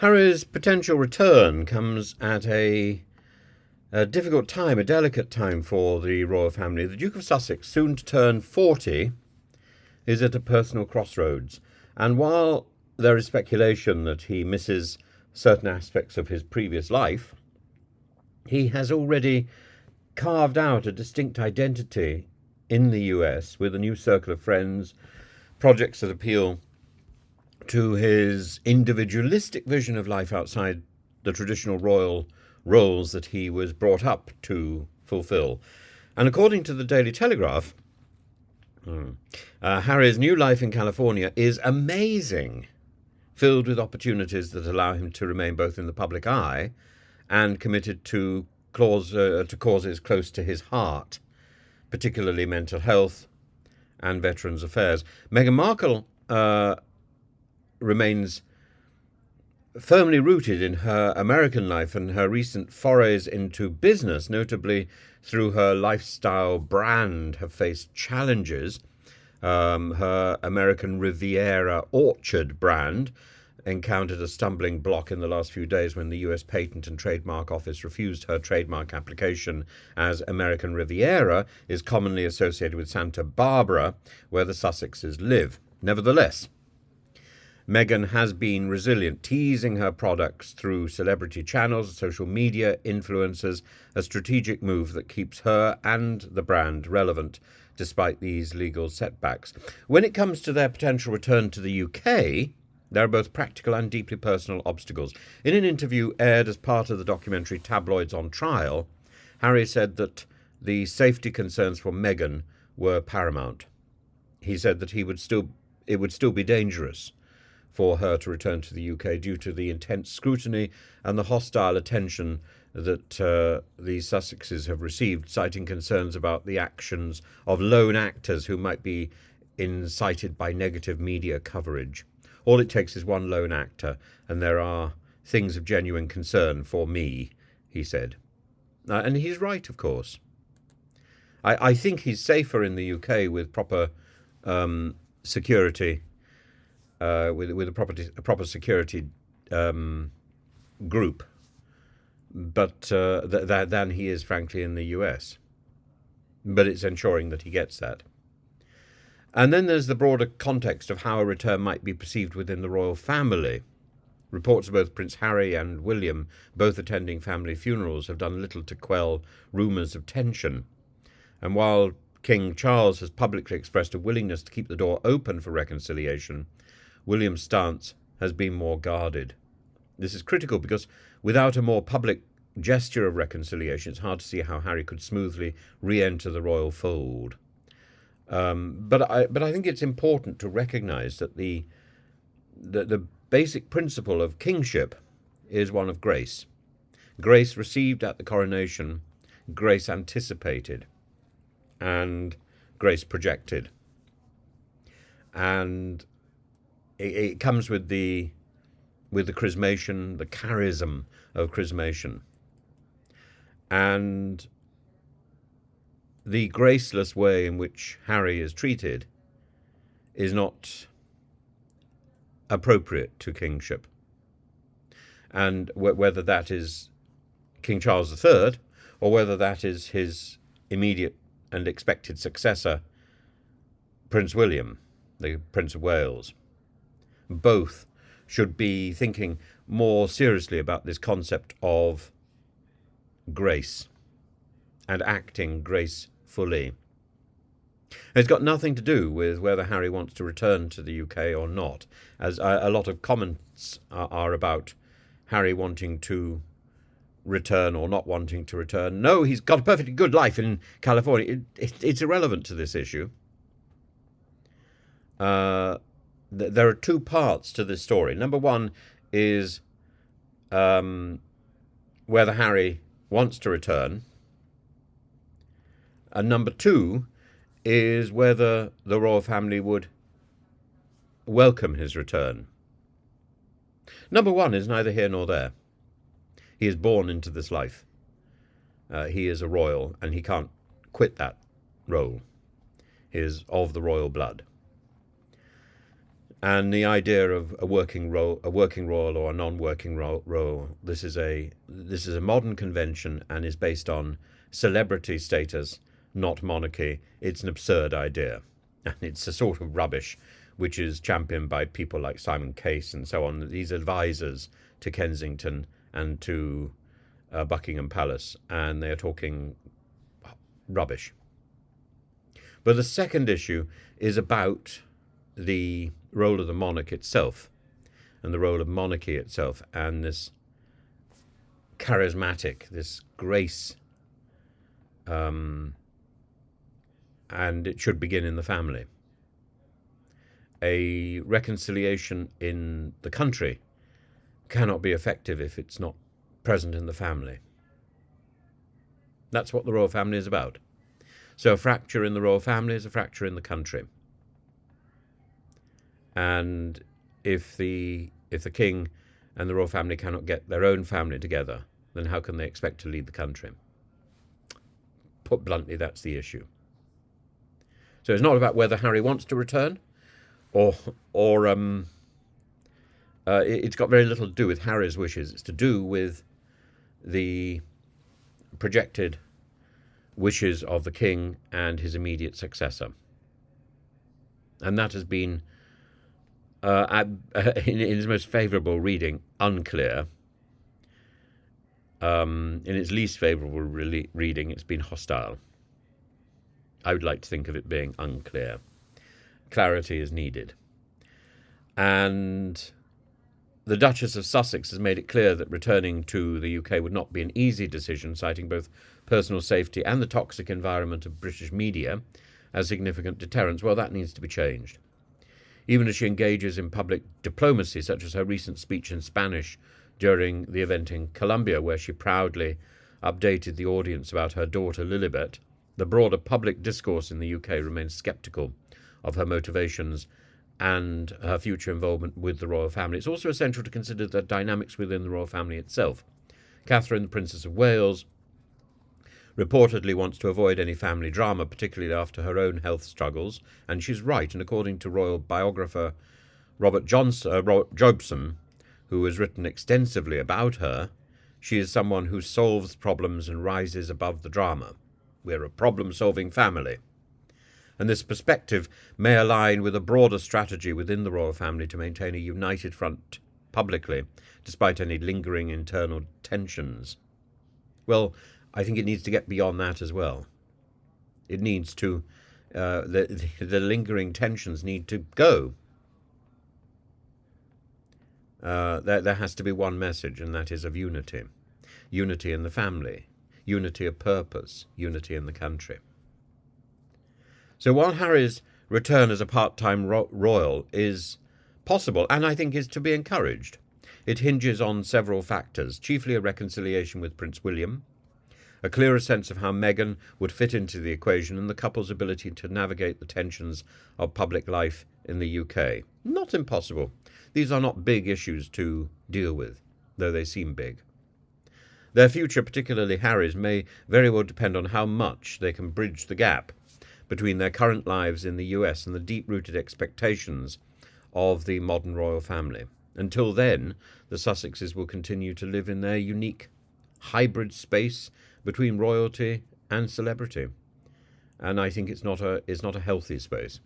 Harry's potential return comes at a difficult time, a delicate time for the royal family. The Duke of Sussex, soon to turn 40, is at a personal crossroads. And while there is speculation that he misses certain aspects of his previous life, he has already carved out a distinct identity in the US with a new circle of friends, projects that appeal to his individualistic vision of life outside the traditional royal roles that he was brought up to fulfill. And according to the Daily Telegraph, Harry's new life in California is amazing, filled with opportunities that allow him to remain both in the public eye and committed to causes close to his heart, particularly mental health and veterans affairs. Meghan Markle remains firmly rooted in her American life, and her recent forays into business, notably through her lifestyle brand, have faced challenges. Her American Riviera Orchard brand encountered a stumbling block in the last few days when the US Patent and Trademark Office refused her trademark application, as American Riviera is commonly associated with Santa Barbara, where the Sussexes live. Nevertheless, Meghan has been resilient, teasing her products through celebrity channels, social media influencers, a strategic move that keeps her and the brand relevant despite these legal setbacks. When it comes to their potential return to the UK, there are both practical and deeply personal obstacles. In an interview aired as part of the documentary Tabloids on Trial, Harry said that the safety concerns for Meghan were paramount. He said that it would still be dangerous for her to return to the UK due to the intense scrutiny and the hostile attention that the Sussexes have received, citing concerns about the actions of lone actors who might be incited by negative media coverage. All it takes is one lone actor, and there are things of genuine concern for me, he said. And he's right, of course. I think he's safer in the UK with proper security, with a proper security group, but than he is, frankly, in the US. But it's ensuring that he gets that. And then there's the broader context of how a return might be perceived within the royal family. Reports of both Prince Harry and William, both attending family funerals, have done little to quell rumours of tension. And while King Charles has publicly expressed a willingness to keep the door open for reconciliation, William's stance has been more guarded. This is critical because without a more public gesture of reconciliation, it's hard to see how Harry could smoothly re-enter the royal fold. But I think it's important to recognise that the basic principle of kingship is one of grace. Grace received at the coronation, grace anticipated, and grace projected. And it comes with the chrismation, the charism of chrismation. And the graceless way in which Harry is treated is not appropriate to kingship. And whether that is King Charles III or whether that is his immediate and expected successor, Prince William, the Prince of Wales, both should be thinking more seriously about this concept of grace and acting gracefully. It's got nothing to do with whether Harry wants to return to the UK or not, as a lot of comments are about Harry wanting to return or not wanting to return. No, he's got a perfectly good life in California. It's irrelevant to this issue. There are two parts to this story. Number one is whether Harry wants to return. And number two is whether the royal family would welcome his return. Number one is neither here nor there. He is born into this life. He is a royal, and he can't quit that role. He is of the royal blood. And the idea of a working royal or a non-working royal, this is a modern convention and is based on celebrity status, not monarchy. It's an absurd idea, and it's a sort of rubbish which is championed by people like Simon Case and so on. These advisors to Kensington and to Buckingham Palace, and they are talking rubbish. But the second issue is about the role of the monarch itself and the role of monarchy itself, and this charismatic, this grace, and it should begin in the family. A reconciliation in the country cannot be effective if it's not present in the family. That's what the royal family is about. So a fracture in the royal family is a fracture in the country. And if the king and the royal family cannot get their own family together, then how can they expect to lead the country? Put bluntly, that's the issue. So it's not about whether Harry wants to return, or it's got very little to do with Harry's wishes. It's to do with the projected wishes of the king and his immediate successor. And that has been, in its most favourable reading, unclear. In its least favourable reading, it's been hostile. I would like to think of it being unclear. Clarity is needed. And the Duchess of Sussex has made it clear that returning to the UK would not be an easy decision, citing both personal safety and the toxic environment of British media as significant deterrents. Well, that needs to be changed. Even as she engages in public diplomacy, such as her recent speech in Spanish during the event in Colombia, where she proudly updated the audience about her daughter Lilibet, the broader public discourse in the UK remains sceptical of her motivations and her future involvement with the royal family. It's also essential to consider the dynamics within the royal family itself. Catherine, the Princess of Wales, reportedly wants to avoid any family drama, particularly after her own health struggles, and she's right. And according to royal biographer Robert Jobson, who has written extensively about her, she is someone who solves problems and rises above the drama. We're a problem-solving family. And this perspective may align with a broader strategy within the royal family to maintain a united front publicly, despite any lingering internal tensions. Well, I think it needs to get beyond that as well. It needs to, the lingering tensions need to go. There has to be one message, and that is of unity. Unity in the family, unity of purpose, unity in the country. So while Harry's return as a part-time royal is possible, and I think is to be encouraged, it hinges on several factors, chiefly a reconciliation with Prince William, a clearer sense of how Meghan would fit into the equation, and the couple's ability to navigate the tensions of public life in the UK. Not impossible. These are not big issues to deal with, though they seem big. Their future, particularly Harry's, may very well depend on how much they can bridge the gap between their current lives in the US and the deep-rooted expectations of the modern royal family. Until then, the Sussexes will continue to live in their unique hybrid space between royalty and celebrity. And I think it's not a healthy space.